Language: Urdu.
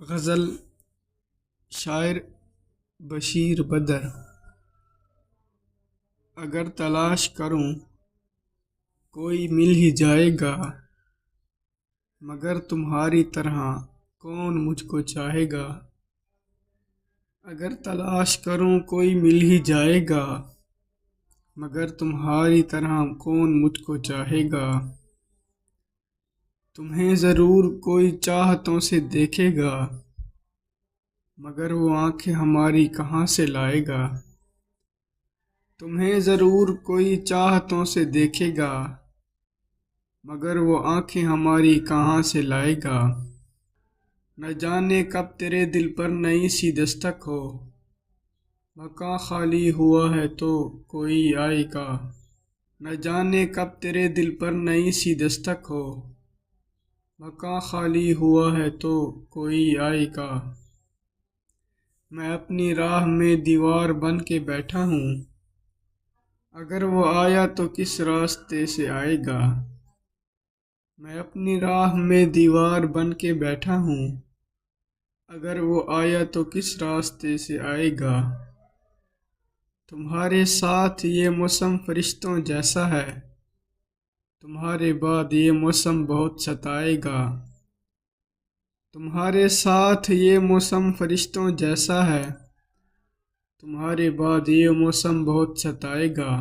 غزل شاعر بشیر بدر۔ اگر تلاش کروں کوئی مل ہی جائے گا، مگر تمہاری طرح کون مجھ کو چاہے گا۔ اگر تلاش کروں کوئی مل ہی جائے گا، مگر تمہاری طرح کون مجھ کو چاہے گا۔ تمہیں ضرور کوئی چاہتوں سے دیکھے گا، مگر وہ آنکھیں ہماری کہاں سے لائے گا۔ تمہیں ضرور کوئی چاہتوں سے دیکھے گا، مگر وہ آنکھیں ہماری کہاں سے لائے گا۔ نہ جانے کب تیرے دل پر نئی سی دستک ہو، مکاں خالی ہوا ہے تو کوئی آئے گا۔ نہ جانے کب تیرے دل پر نئی سی دستک ہو، مکاں خالی ہوا ہے تو کوئی آئے گا۔ میں اپنی راہ میں دیوار بن کے بیٹھا ہوں، اگر وہ آیا تو کس راستے سے آئے گا۔ میں اپنی راہ میں دیوار بن کے بیٹھا ہوں، اگر وہ آیا تو کس راستے سے آئے گا۔ تمہارے ساتھ یہ موسم فرشتوں جیسا ہے، تمہارے بعد یہ موسم بہت ستائے گا۔ تمہارے ساتھ یہ موسم فرشتوں جیسا ہے، تمہارے بعد یہ موسم بہت ستائے گا۔